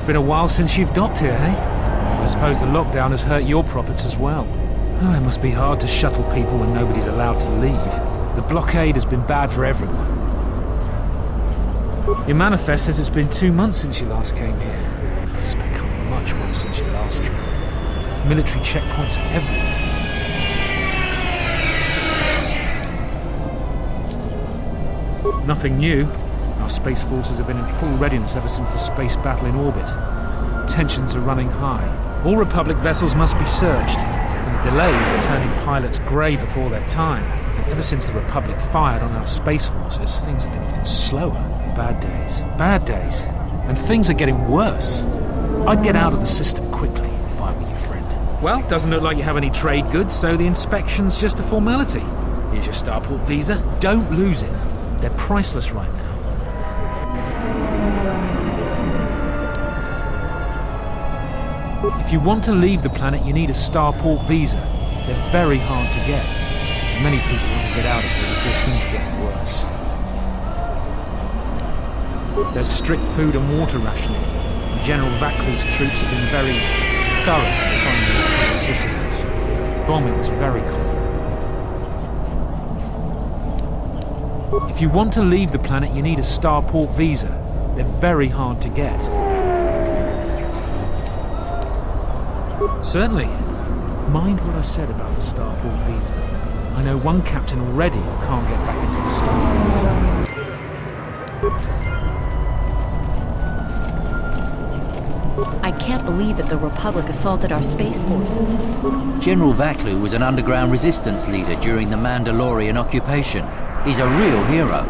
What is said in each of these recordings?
been a while since you've docked here, eh? I suppose the lockdown has hurt your profits as well. Oh, it must be hard to shuttle people when nobody's allowed to leave. The blockade has been bad for everyone. Your manifest says it's been 2 months since you last came here. It's become much worse since your last trip. Military checkpoints are everywhere. Nothing new. Our space forces have been in full readiness ever since the space battle in orbit. Tensions are running high. All Republic vessels must be searched, and the delays are turning pilots grey before their time. And ever since the Republic fired on our space forces, things have been even slower. Bad days. Bad days. And things are getting worse. I'd get out of the system quickly if I were your friend. Well, doesn't look like you have any trade goods, so the inspection's just a formality. Here's your Starport visa. Don't lose it. They're priceless right now. If you want to leave the planet, you need a Starport visa. They're very hard to get. Many people want to get out of here before things get worse. There's strict food and water rationing. General Vaklu's troops have been very thorough in finding Republic dissidents. Bombing's very common. If you want to leave the planet, you need a Starport visa. They're very hard to get. Certainly. Mind what I said about the Starport visa. I know one captain already who can't get back into the Starport. I can't believe that the Republic assaulted our space forces. General Vaklu was an underground resistance leader during the Mandalorian occupation. He's a real hero.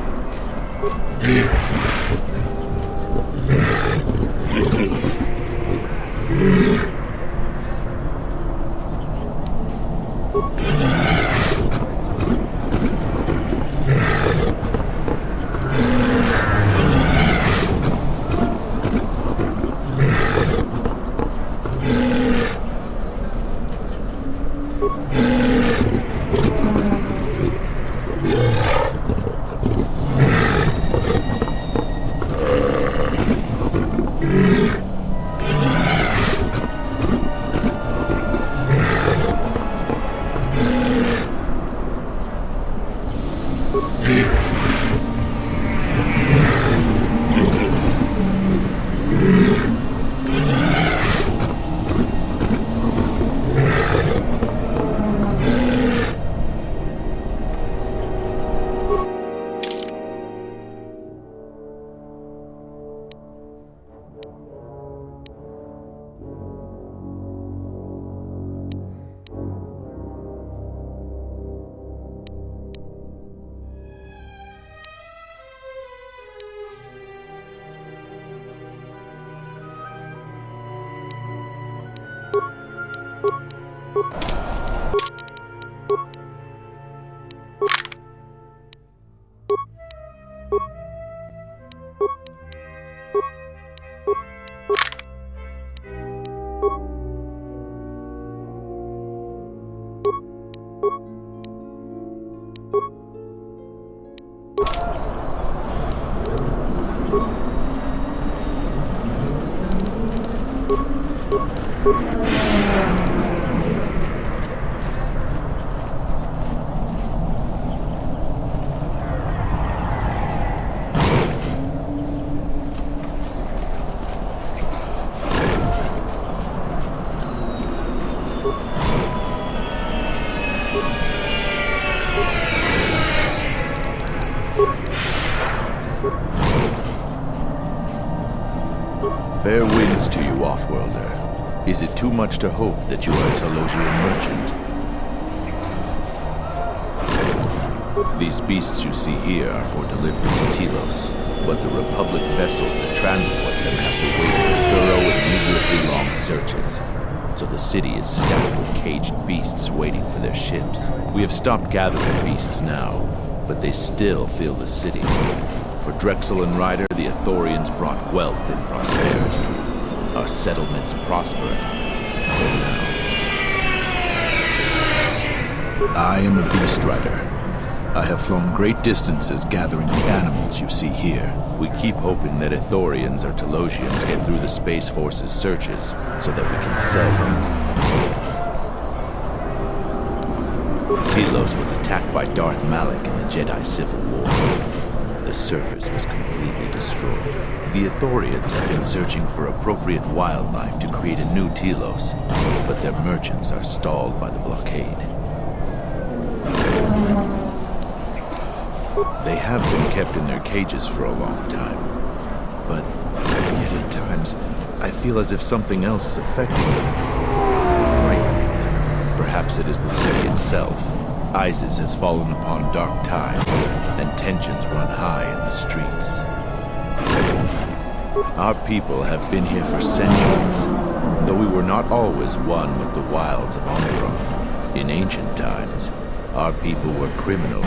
Fair winds to you, off-worlder. Is it too much to hope that you are a Telosian merchant? These beasts you see here are for delivery to Telos, but the Republic vessels that transport them have to wait for thorough and needlessly long searches. So the city is stacked with caged beasts waiting for their ships. We have stopped gathering beasts now, but they still fill the city. For Drexel and Ryder, the Ithorians brought wealth and prosperity. Our settlements prospered. For now. I am a beast rider. I have flown great distances gathering the animals you see here. We keep hoping that Ithorians or Telosians get through the Space Force's searches so that we can sell them. Telos was attacked by Darth Malak in the Jedi Civil War. The surface was completely destroyed. The Ithorians have been searching for appropriate wildlife to create a new Telos, but their merchants are stalled by the blockade. They have been kept in their cages for a long time, but yet at times, I feel as if something else is affecting them, frightening them. Perhaps it is the city itself. ISIS has fallen upon dark times, and tensions run high in the streets. Our people have been here for centuries, though we were not always one with the wilds of Onderon. In ancient times, our people were criminals,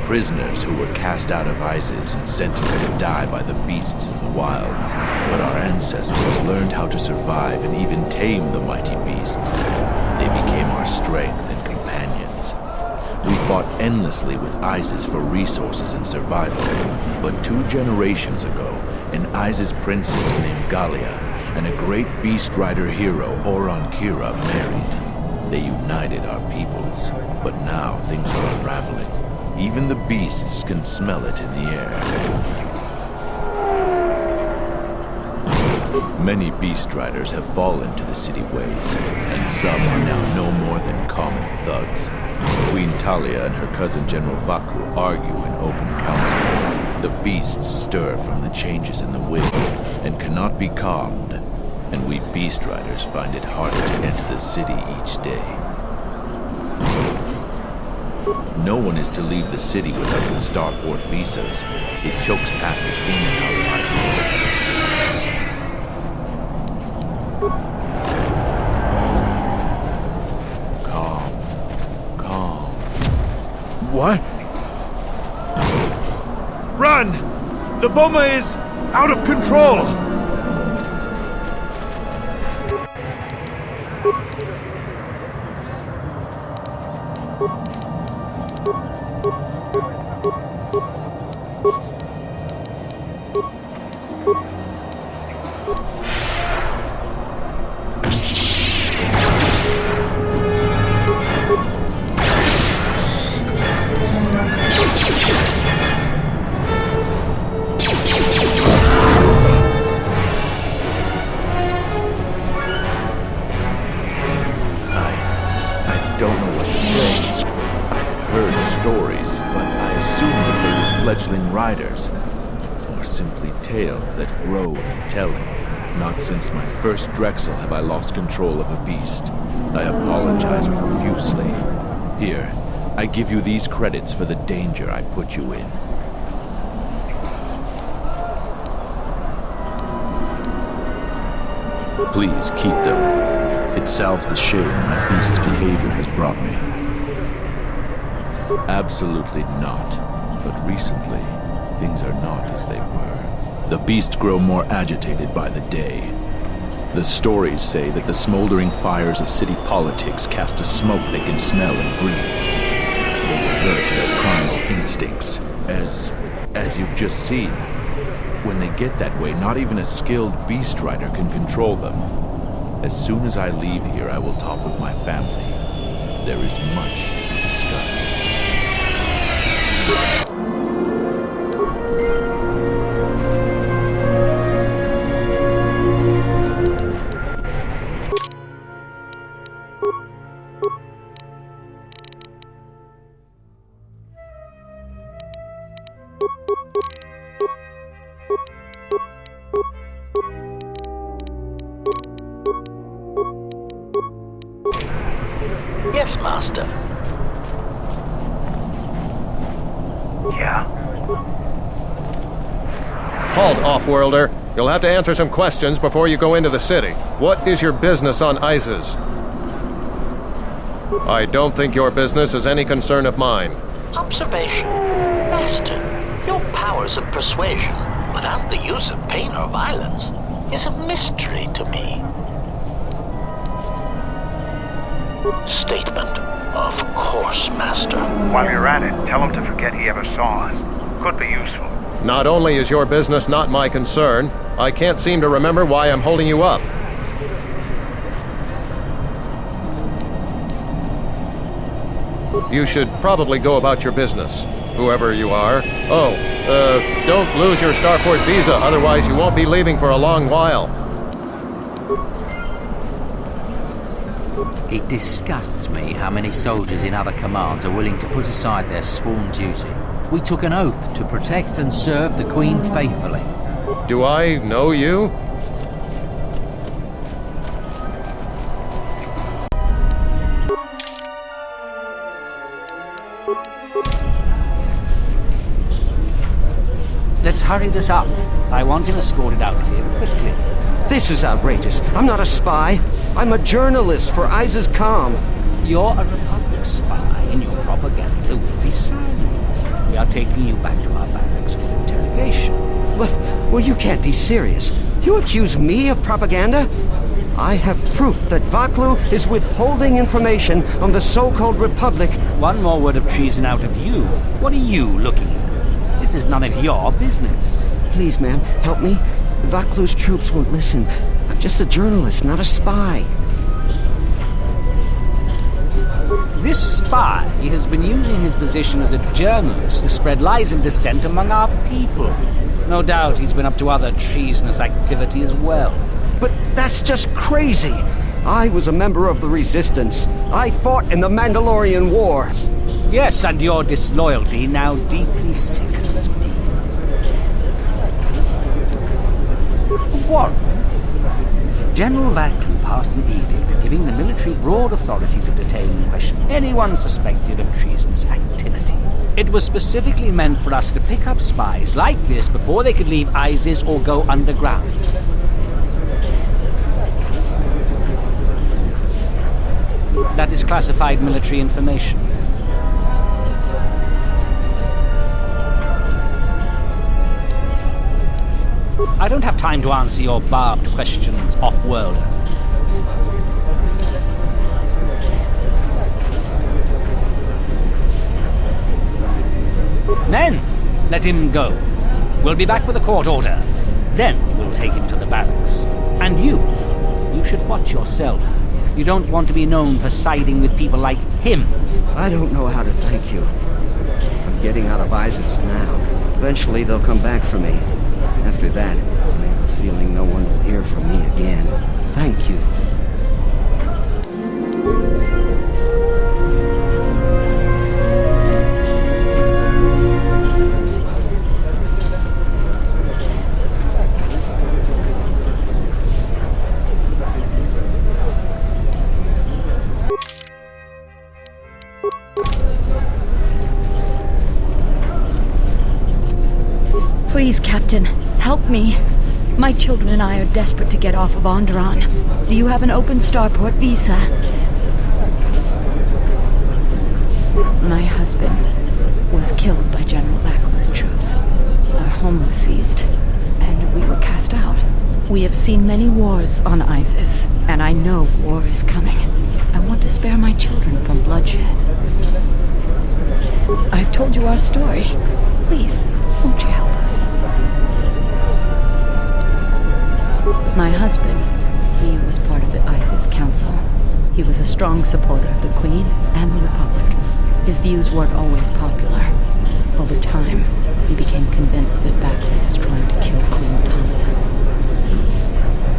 prisoners who were cast out of ISIS and sentenced to die by the beasts in the wilds. But our ancestors learned how to survive and even tame the mighty beasts. They became our strength and companions. We fought endlessly with ISIS for resources and survival. But 2 generations ago, an ISIS princess named Galia and a great beast rider hero, Oron Kira, married. They united our peoples, but now things are unraveling. Even the beasts can smell it in the air. Many beast riders have fallen to the city ways, and some are now no more than common thugs. Queen Talia and her cousin General Vaklu argue in open councils. The beasts stir from the changes in the wind and cannot be calmed, and we beast riders find it harder to enter the city each day. No one is to leave the city without the Starport Visas. It chokes passage in and out of ISIS. Calm. What? Run! The bomber is out of control! Riders, or simply tales that grow in the telling. Not since my first Drexel have I lost control of a beast. I apologize profusely. Here, I give you these credits for the danger I put you in. Please keep them. It salves the shame my beast's behavior has brought me. Absolutely not. But recently, things are not as they were. The beasts grow more agitated by the day. The stories say that the smoldering fires of city politics cast a smoke they can smell and breathe. They revert to their primal instincts, as you've just seen. When they get that way, not even a skilled beast rider can control them. As soon as I leave here, I will talk with my family. There is much to be discussed. Yes, Master. Yeah? Halt, off-worlder. You'll have to answer some questions before you go into the city. What is your business on ISIS? I don't think your business is any concern of mine. Observation. Master, your powers of persuasion, without the use of pain or violence, is a mystery to me. Statement. Of course, Master. Master. While you're at it, tell him to forget he ever saw us. Could be useful. Not only is your business not my concern, I can't seem to remember why I'm holding you up. You should probably go about your business, whoever you are. Oh, don't lose your Starport visa, otherwise you won't be leaving for a long while. It disgusts me how many soldiers in other commands are willing to put aside their sworn duty. We took an oath to protect and serve the Queen faithfully. Do I know you? Let's hurry this up. I want him escorted out of here quickly. This is outrageous. I'm not a spy. I'm a journalist for ISIS Com. You're a Republic spy, and your propaganda will be silenced. We are taking you back to our barracks for interrogation. What? Well, you can't be serious. You accuse me of propaganda? I have proof that Vaklu is withholding information on the so-called Republic. One more word of treason out of you. What are you looking at? This is none of your business. Please, ma'am, help me. Vaklu's troops won't listen. I'm just a journalist, not a spy. This spy has been using his position as a journalist to spread lies and dissent among our people. No doubt he's been up to other treasonous activity as well. But that's just crazy. I was a member of the Resistance. I fought in the Mandalorian Wars. Yes, and your disloyalty now deeply sickens me. Warrant. General Vaklu passed an edict giving the military broad authority to detain and question anyone suspected of treasonous activity. It was specifically meant for us to pick up spies like this before they could leave ISIS or go underground. That is classified military information. I don't have time to answer your barbed questions, off-worlder. Then, let him go. We'll be back with a court order. Then, we'll take him to the barracks. And you should watch yourself. You don't want to be known for siding with people like him. I don't know how to thank you. I'm getting out of ISIS now. Eventually they'll come back for me. After that, I have a feeling no one will hear from me again. Thank you. Please, Captain, help me. My children and I are desperate to get off of Onderon. Do you have an open Starport visa? My husband was killed by General Vaklu's troops. Our home was seized, and we were cast out. We have seen many wars on ISIS, and I know war is coming. I want to spare my children from bloodshed. I've told you our story. Please, won't you help us? My husband, he was part of the ISIS Council. He was a strong supporter of the Queen and the Republic. His views weren't always popular. Over time, he became convinced that Vaklu was trying to kill Queen Talia.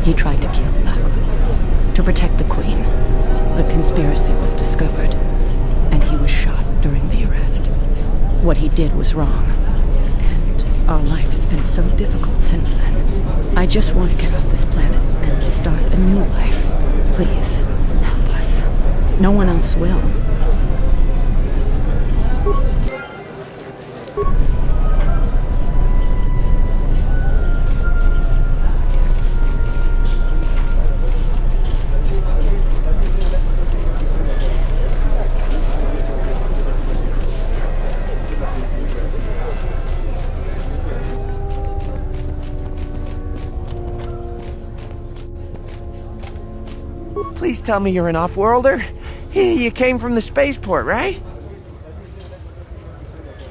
He tried to kill Vaklu. To protect the Queen, the conspiracy was discovered, and he was shot during the arrest. What he did was wrong, and our life has been so difficult since then. I just want to get off this planet and start a new life. Please, help us. No one else will. Please tell me you're an off-worlder. You came from the spaceport, right?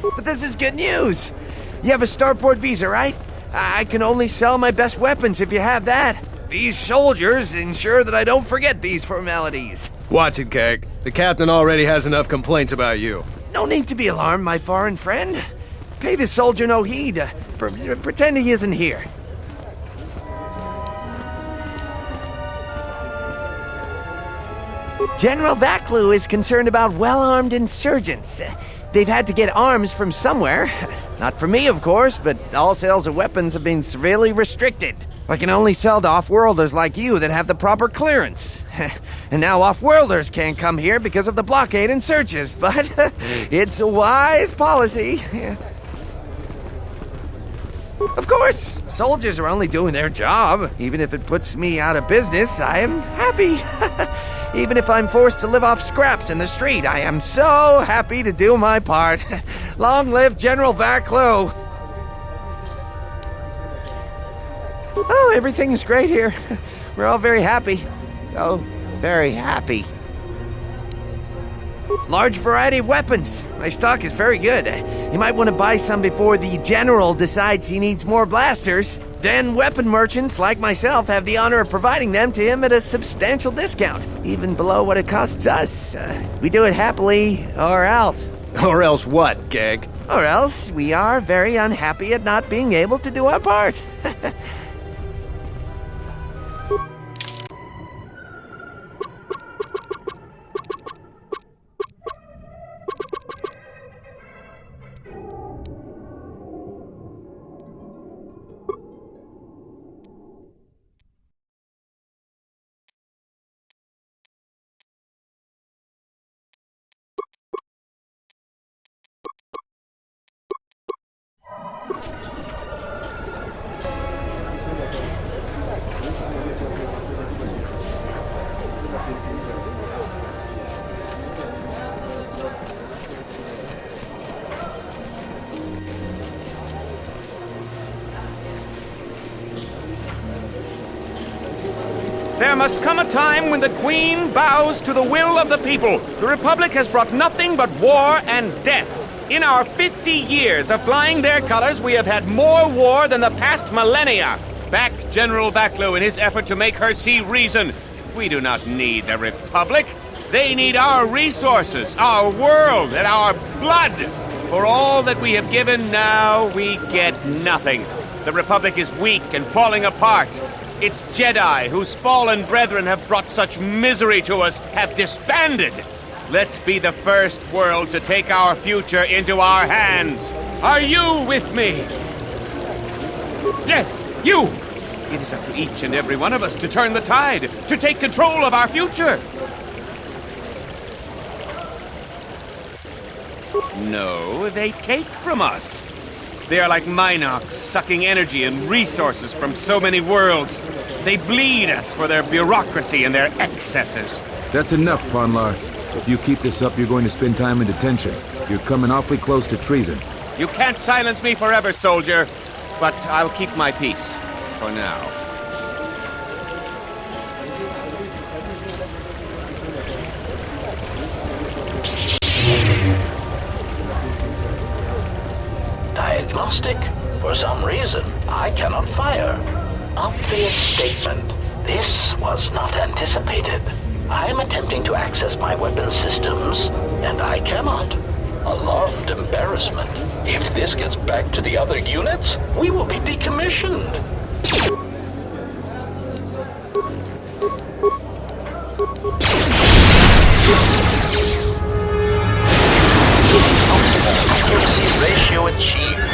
But this is good news! You have a Starport Visa, right? I can only sell my best weapons if you have that. These soldiers ensure that I don't forget these formalities. Watch it, Keg. The captain already has enough complaints about you. No need to be alarmed, my foreign friend. Pay the soldier no heed. Pretend he isn't here. General Vaklu is concerned about well-armed insurgents. They've had to get arms from somewhere. Not from me, of course, but all sales of weapons have been severely restricted. I can only sell to off-worlders like you that have the proper clearance. And now off-worlders can't come here because of the blockade and searches, but it's a wise policy. Of course, soldiers are only doing their job. Even if it puts me out of business, I am happy. Even if I'm forced to live off scraps in the street, I am so happy to do my part. Long live General Vaklu! Oh, everything's great here. We're all very happy. So very happy. Large variety of weapons. My stock is very good. You might want to buy some before the general decides he needs more blasters. Then weapon merchants like myself have the honor of providing them to him at a substantial discount, even below what it costs us. We do it happily, or else. Or else what, Keg? Or else we are very unhappy at not being able to do our part. There must come a time when the Queen bows to the will of the people. The Republic has brought nothing but war and death. In our 50 years of flying their colors, we have had more war than the past millennia. Back General Vaklu in his effort to make her see reason. We do not need the Republic. They need our resources, our world, and our blood. For all that we have given, now we get nothing. The Republic is weak and falling apart. Its Jedi, whose fallen brethren have brought such misery to us, have disbanded. Let's be the first world to take our future into our hands. Are you with me? Yes, you! It is up to each and every one of us to turn the tide, to take control of our future. No, they take from us. They are like Minox, sucking energy and resources from so many worlds. They bleed us for their bureaucracy and their excesses. That's enough, Ponlar. If you keep this up, you're going to spend time in detention. You're coming awfully close to treason. You can't silence me forever, soldier. But I'll keep my peace. For now. Diagnostic? For some reason, I cannot fire. Obvious statement. This was not anticipated. I am attempting to access my weapon systems, and I cannot. Alarmed embarrassment. If this gets back to the other units, we will be decommissioned. Accuracy ratio achieved.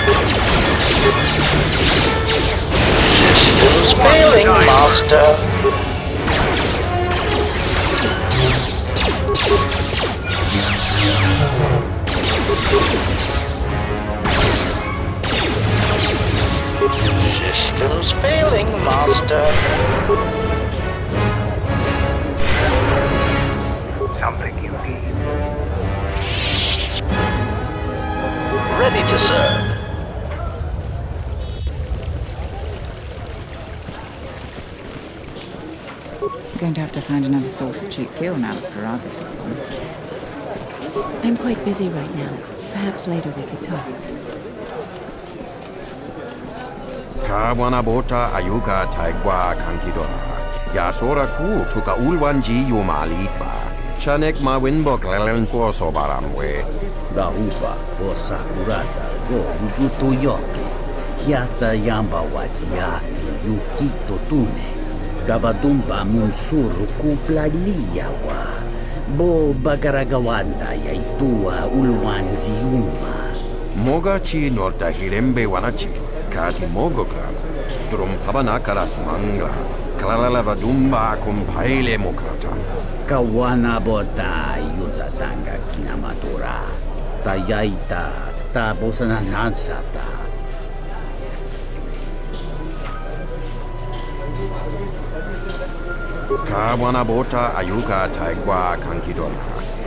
Systems failing, Master. Systems failing, Master. Something you need. Ready to serve. We're going to have to find another source of cheap fuel now that Karagas is gone. I'm quite busy right now. Perhaps later we could talk. Kawana bota ayuka taigwa kankidora. Yasora ku tuka ulwanji yumalifa. Chanek ma winbok lelenko sobaramwe. Dahupa o sakurata go jujuto yoke. Hiata yamba wajiake yukito tune. Gavadumba munsuru kuplaliyawa. Bo bagaragawanda yaitua ulwanji yuma. Mogachi norta hirembe wanachi. Kati mogokran. Drum pabana karas mangra. Kalalavadumba kumpaile mokata. Kawana bota yutatanga kinamatura. Tayaita tabosananansata. Kawana bota ayuka taigwa kankidora.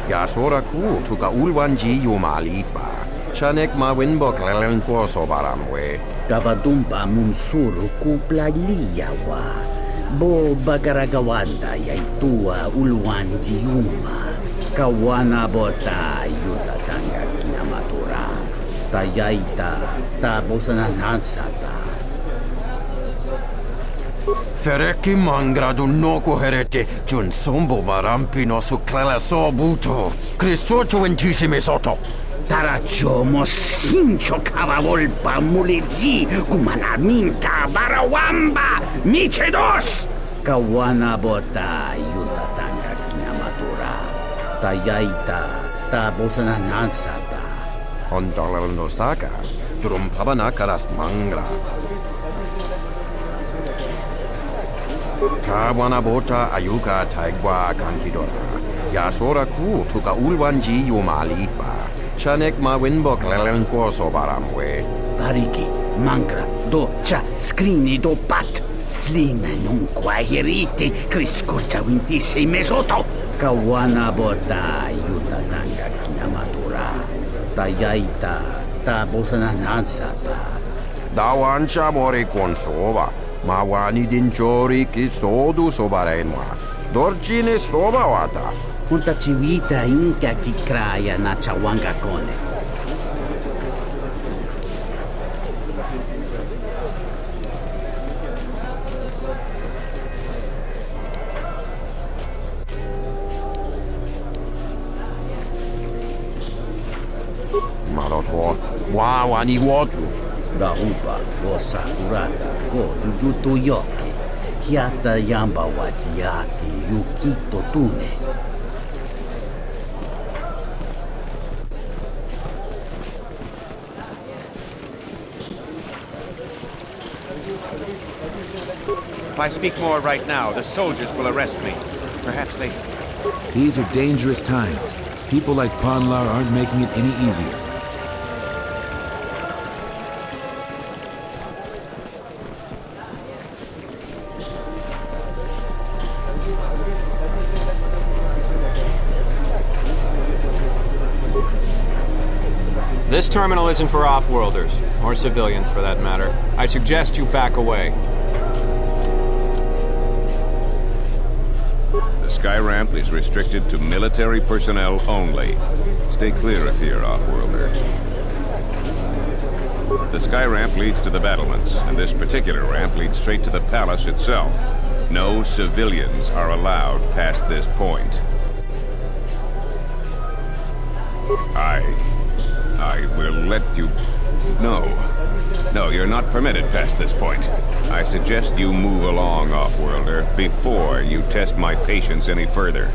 Yasora ku tuka ulwanji yumalifa. Chanek ma winbok lelenko sobaramwe. Gavadumba munsuru kuplaliyawa. Bo bagaragawanda yaitua ulwanji yuma. Kawana bota yutatanga kinamatura. Tayaita tabosananansata. Fereki mangradu noko herete jun sombo marampino su clela sobuto. Cristocho intissime soto. Tarachomo sincho cavavolpa mulegi kumanaminta barawamba michedos. Kawana bota yutatanga kinamatura. Tayaita tabosananansata. Ondalal no saka. Drum pabana karas mangra. Kawana bota ayuka taigwa kankidora. Yasora ku tuka ulwanji yumalifa. Chanek ma winbok lelenko sobaramwe. Variki, mangra, doccia, scrini do pat. Slime non quahiriti, criscorcia wintisi mesoto. Kawana bota yutatanga kinamatura. Tayaita tabosananansata. Dawancha mori konsova. Mawani dinchori ki sodu sobarenwa. Dorjine sobawata. Unta chivita inka ki kraya na chawanga kone. Malotwo, wawani wotu. Dahupa o sakurata go jujuto yoke. Hiata yamba wajiake yukito tune. If I speak more right now, the soldiers will arrest me. Perhaps they... These are dangerous times. People like Ponlar aren't making it any easier. This terminal isn't for off-worlders, or civilians for that matter. I suggest you back away. The sky ramp is restricted to military personnel only. Stay clear of here, off-worlder. The sky ramp leads to the battlements, and this particular ramp leads straight to the palace itself. No civilians are allowed past this point. I will let you... No, you're not permitted past this point. I suggest you move along, off-worlder, before you test my patience any further.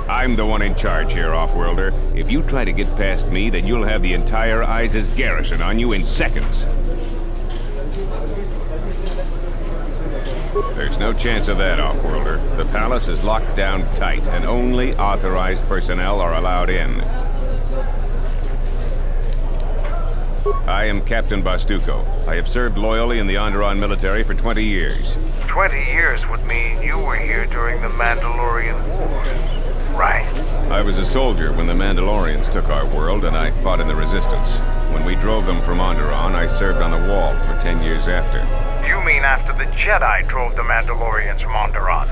I'm the one in charge here, off-worlder. If you try to get past me, then you'll have the entire ISIS garrison on you in seconds. There's no chance of that, off-worlder. The palace is locked down tight, and only authorized personnel are allowed in. I am Captain Bastuco. I have served loyally in the Onderon military for 20 years. 20 years would mean you were here during the Mandalorian Wars, right? I was a soldier when the Mandalorians took our world, and I fought in the Resistance. When we drove them from Onderon, I served on the wall for 10 years after. You mean after the Jedi drove the Mandalorians from Onderon?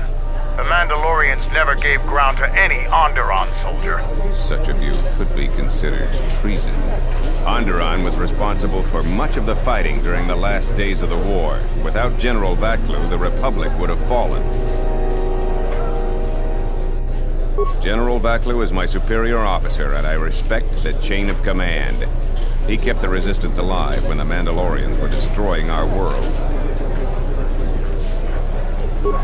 The Mandalorians never gave ground to any Onderon soldier. Such a view could be considered treason. Onderon was responsible for much of the fighting during the last days of the war. Without General Vaklu, the Republic would have fallen. General Vaklu is my superior officer, and I respect the chain of command. He kept the Resistance alive when the Mandalorians were destroying our world.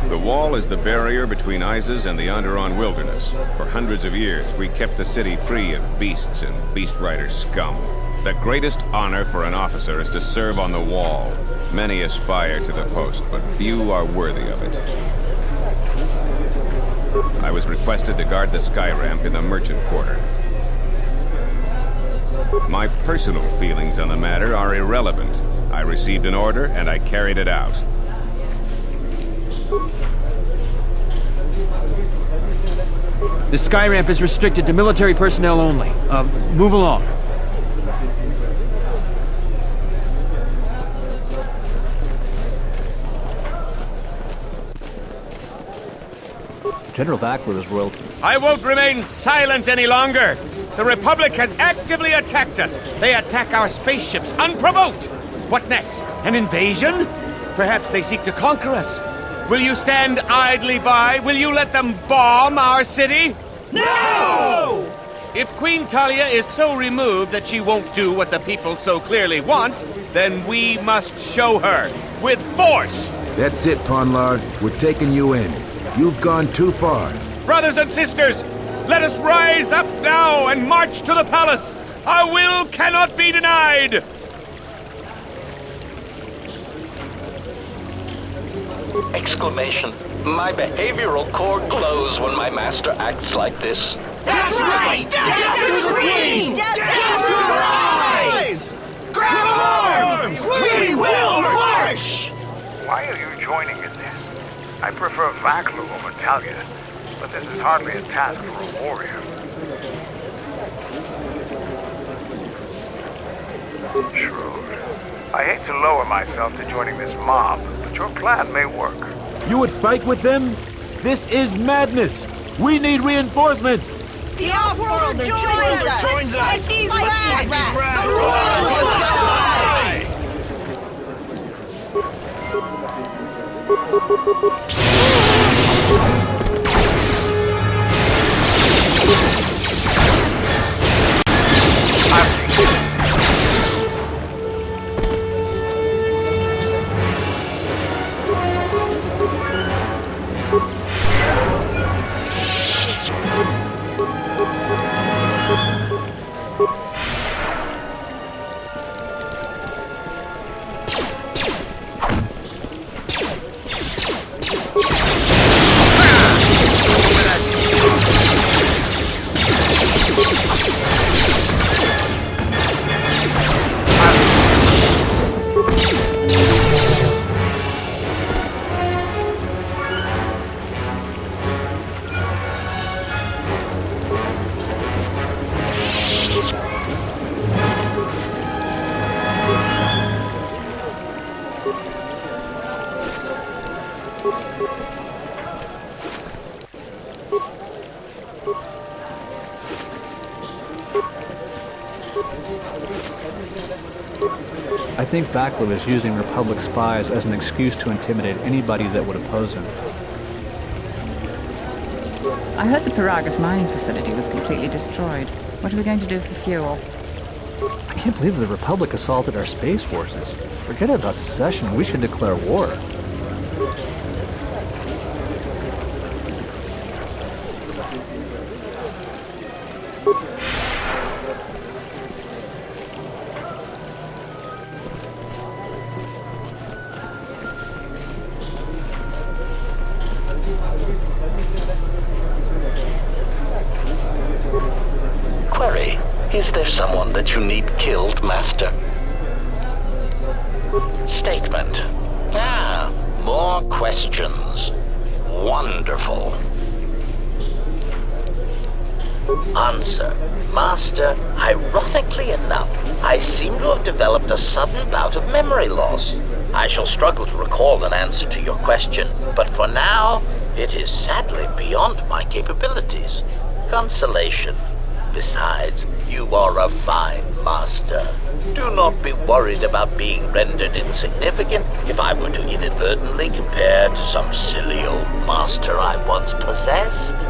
The wall is the barrier between Izas and the Onderon wilderness. For hundreds of years, we kept the city free of beasts and beast rider scum. The greatest honor for an officer is to serve on the wall. Many aspire to the post, but few are worthy of it. I was requested to guard the sky ramp in the merchant quarter. My personal feelings on the matter are irrelevant. I received an order, and I carried it out. The sky ramp is restricted to military personnel only. Move along. General Vaklu is royalty. I won't remain silent any longer. The Republic has actively attacked us. They attack our spaceships unprovoked. What next? An invasion? Perhaps they seek to conquer us. Will you stand idly by? Will you let them bomb our city? No! If Queen Talia is so removed that she won't do what the people so clearly want, then we must show her with force. That's it, Ponlar. We're taking you in. You've gone too far. Brothers and sisters, let us rise up now and march to the palace. Our will cannot be denied. Exclamation. My behavioral core glows when my master acts like this. That's right! Death to the Queen! Death to the rise! Grab arms! We will march! Why are you joining in this? I prefer Vaklu over Talia, but this is hardly a task for a warrior. Shrewd. I hate to lower myself to joining this mob, but your plan may work. You would fight with them? This is madness! We need reinforcements! The Off-Worlder joins us! Let's fight these rats! The Royalists die! I think Vaklu is using Republic spies as an excuse to intimidate anybody that would oppose him. I heard the Paragus mining facility was completely destroyed. What are we going to do for fuel? I can't believe the Republic assaulted our space forces. Forget about secession, we should declare war. Query. Is there someone that you need killed, Master? Statement. Ah, more questions. Wonderful. Answer. Master, ironically enough, I seem to have developed a sudden bout of memory loss. I shall struggle to recall an answer to your question, but for now, It is sadly beyond my capabilities. Consolation. Besides, you are a fine master. Do not be worried about being rendered insignificant if I were to inadvertently compare to some silly old master I once possessed.